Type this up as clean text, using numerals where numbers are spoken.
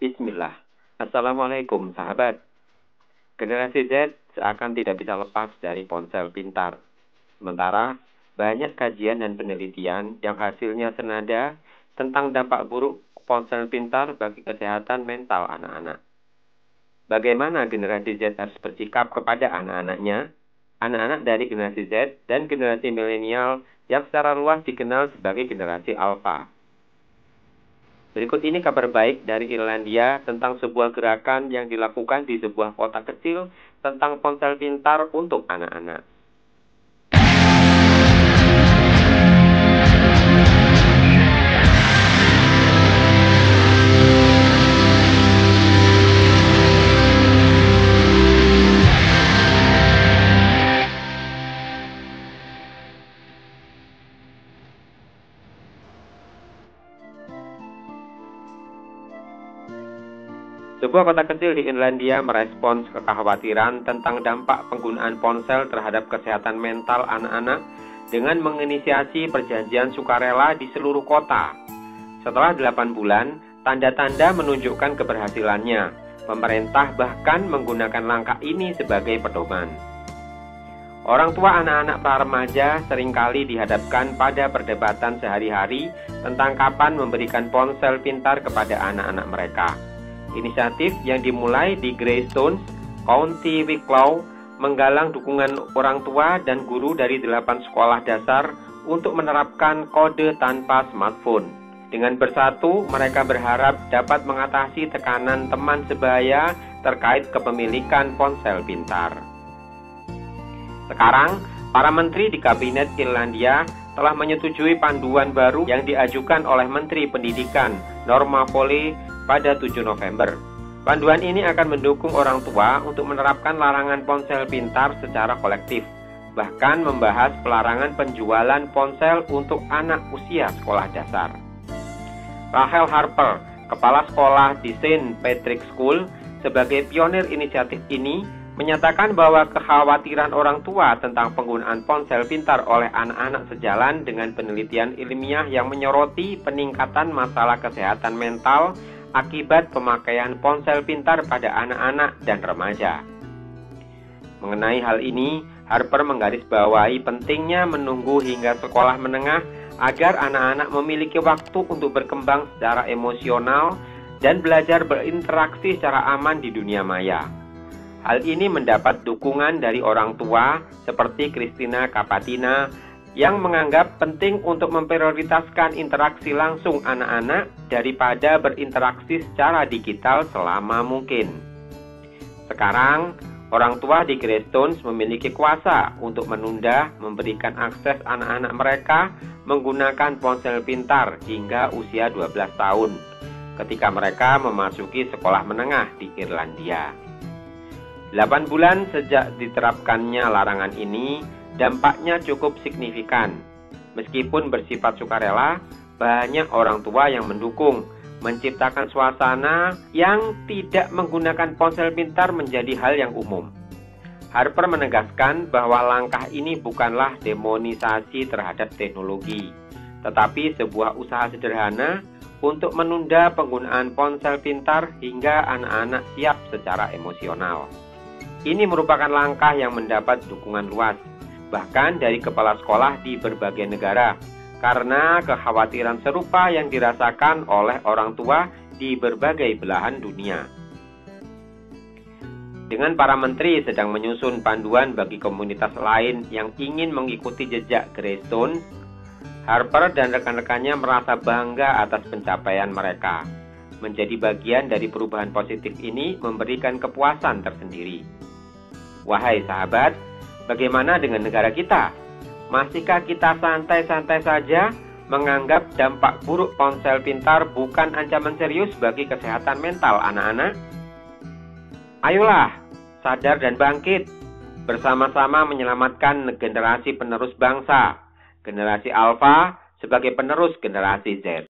Bismillah. Assalamualaikum sahabat. Generasi Z seakan tidak bisa lepas dari ponsel pintar. Sementara banyak kajian dan penelitian yang hasilnya senada tentang dampak buruk ponsel pintar bagi kesehatan mental anak-anak. Bagaimana generasi Z harus bersikap kepada anak-anaknya? Anak-anak dari generasi Z dan generasi milenial yang secara luas dikenal sebagai generasi alfa. Berikut ini kabar baik dari Irlandia tentang sebuah gerakan yang dilakukan di sebuah kota kecil tentang ponsel pintar untuk anak-anak. Sebuah kota kecil di Irlandia merespons kekhawatiran tentang dampak penggunaan ponsel terhadap kesehatan mental anak-anak dengan menginisiasi perjanjian sukarela di seluruh kota. Setelah 8 bulan, tanda-tanda menunjukkan keberhasilannya. Pemerintah bahkan menggunakan langkah ini sebagai pedoman. Orang tua anak-anak para remaja seringkali dihadapkan pada perdebatan sehari-hari tentang kapan memberikan ponsel pintar kepada anak-anak mereka. Inisiatif yang dimulai di Greystones, County Wicklow, menggalang dukungan orang tua dan guru dari 8 sekolah dasar untuk menerapkan kode tanpa smartphone. Dengan bersatu, mereka berharap dapat mengatasi tekanan teman sebaya terkait kepemilikan ponsel pintar. Sekarang, para menteri di Kabinet Irlandia telah menyetujui panduan baru yang diajukan oleh Menteri Pendidikan, Norma Foley, pada 7 November. Panduan ini akan mendukung orang tua untuk menerapkan larangan ponsel pintar secara kolektif, bahkan membahas pelarangan penjualan ponsel untuk anak usia sekolah dasar. Rachel Harper, kepala sekolah di St. Patrick's School, sebagai pionir inisiatif ini, menyatakan bahwa kekhawatiran orang tua tentang penggunaan ponsel pintar oleh anak-anak sejalan dengan penelitian ilmiah yang menyoroti peningkatan masalah kesehatan mental akibat pemakaian ponsel pintar pada anak-anak dan remaja. Mengenai hal ini, Harper menggarisbawahi pentingnya menunggu hingga sekolah menengah agar anak-anak memiliki waktu untuk berkembang secara emosional dan belajar berinteraksi secara aman di dunia maya. Hal ini mendapat dukungan dari orang tua seperti Christina Kapatina yang menganggap penting untuk memprioritaskan interaksi langsung anak-anak daripada berinteraksi secara digital selama mungkin. Sekarang, orang tua di Greystones memiliki kuasa untuk menunda memberikan akses anak-anak mereka menggunakan ponsel pintar hingga usia 12 tahun ketika mereka memasuki sekolah menengah di Irlandia. 8 bulan sejak diterapkannya larangan ini, dampaknya cukup signifikan. Meskipun bersifat sukarela, banyak orang tua yang mendukung, menciptakan suasana yang tidak menggunakan ponsel pintar menjadi hal yang umum. Harper menegaskan bahwa langkah ini bukanlah demonisasi terhadap teknologi, tetapi sebuah usaha sederhana untuk menunda penggunaan ponsel pintar hingga anak-anak siap secara emosional. Ini merupakan langkah yang mendapat dukungan luas, bahkan dari kepala sekolah di berbagai negara, karena kekhawatiran serupa yang dirasakan oleh orang tua di berbagai belahan dunia. Dengan para menteri sedang menyusun panduan bagi komunitas lain yang ingin mengikuti jejak Greystones, Harper dan rekan-rekannya merasa bangga atas pencapaian mereka. Menjadi bagian dari perubahan positif ini memberikan kepuasan tersendiri. Wahai sahabat, bagaimana dengan negara kita? Masihkah kita santai-santai saja menganggap dampak buruk ponsel pintar bukan ancaman serius bagi kesehatan mental anak-anak? Ayolah, sadar dan bangkit, bersama-sama menyelamatkan generasi penerus bangsa, generasi Alfa sebagai penerus generasi Z.